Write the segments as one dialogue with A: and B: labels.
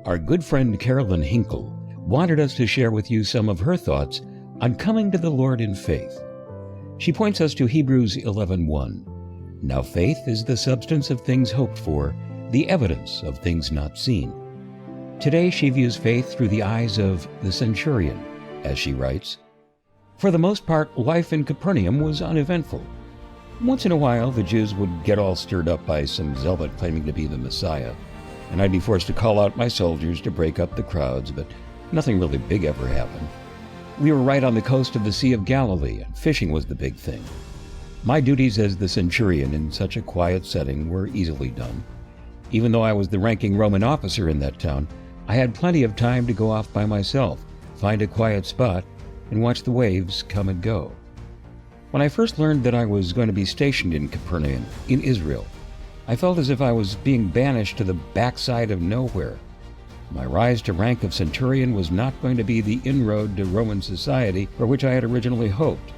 A: Our good friend Carolyn Hinkle wanted us to share with you some of her thoughts on coming to the Lord in faith. She points us to Hebrews 11:1. Now faith is the substance of things hoped for, the evidence of things not seen. Today she views faith through the eyes of the Centurion, as she writes. For the most part, life in Capernaum was uneventful. Once in a while, the Jews would get all stirred up by some zealot claiming to be the Messiah, and I'd be forced to call out my soldiers to break up the crowds, but nothing really big ever happened. We were right on the coast of the Sea of Galilee, and fishing was the big thing. My duties as the Centurion in such a quiet setting were easily done. Even though I was the ranking Roman officer in that town, I had plenty of time to go off by myself, find a quiet spot, and watch the waves come and go. When I first learned that I was going to be stationed in Capernaum, in Israel, I felt as if I was being banished to the backside of nowhere. My rise to rank of Centurion was not going to be the inroad to Roman society for which I had originally hoped.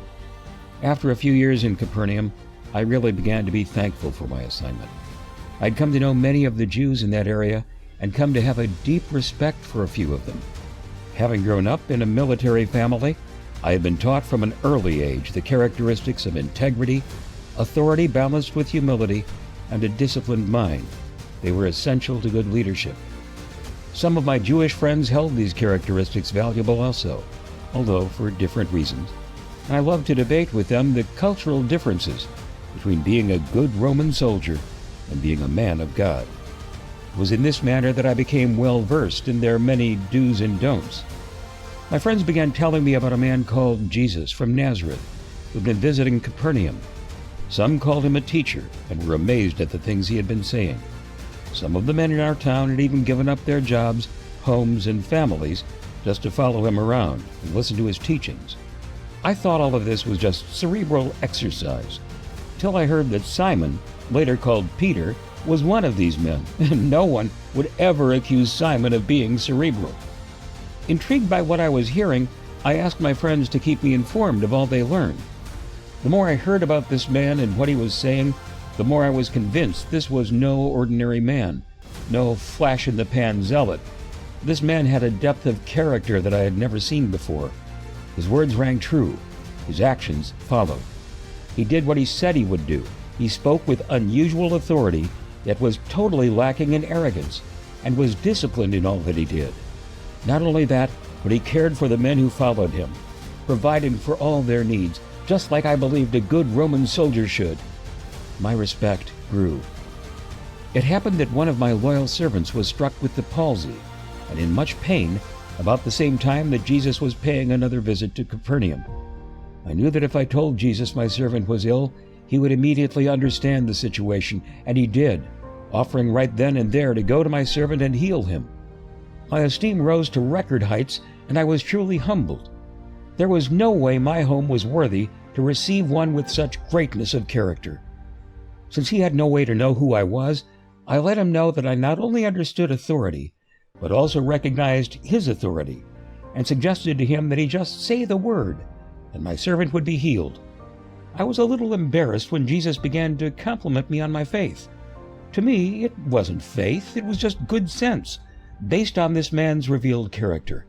A: After a few years in Capernaum, I really began to be thankful for my assignment. I'd come to know many of the Jews in that area and come to have a deep respect for a few of them. Having grown up in a military family, I had been taught from an early age the characteristics of integrity, authority balanced with humility, and a disciplined mind. They were essential to good leadership. Some of my Jewish friends held these characteristics valuable also, although for different reasons. And I loved to debate with them the cultural differences between being a good Roman soldier and being a man of God. It was in this manner that I became well versed in their many do's and don'ts. My friends began telling me about a man called Jesus from Nazareth, who had been visiting Capernaum. Some called him a teacher and were amazed at the things he had been saying. Some of the men in our town had even given up their jobs, homes, and families just to follow him around and listen to his teachings. I thought all of this was just cerebral exercise, till I heard that Simon, later called Peter, was one of these men, and no one would ever accuse Simon of being cerebral. Intrigued by what I was hearing, I asked my friends to keep me informed of all they learned. The more I heard about this man and what he was saying, the more I was convinced this was no ordinary man, no flash-in-the-pan zealot. This man had a depth of character that I had never seen before. His words rang true. His actions followed. He did what he said he would do. He spoke with unusual authority, yet was totally lacking in arrogance, and was disciplined in all that he did. Not only that, but he cared for the men who followed him, providing for all their needs, just like I believed a good Roman soldier should. My respect grew. It happened that one of my loyal servants was struck with the palsy, and in much pain, about the same time that Jesus was paying another visit to Capernaum. I knew that if I told Jesus my servant was ill, he would immediately understand the situation, and he did, offering right then and there to go to my servant and heal him. My esteem rose to record heights, and I was truly humbled. There was no way my home was worthy to receive one with such greatness of character. Since he had no way to know who I was, I let him know that I not only understood authority, but also recognized his authority, and suggested to him that he just say the word, and my servant would be healed. I was a little embarrassed when Jesus began to compliment me on my faith. To me, it wasn't faith, it was just good sense, based on this man's revealed character.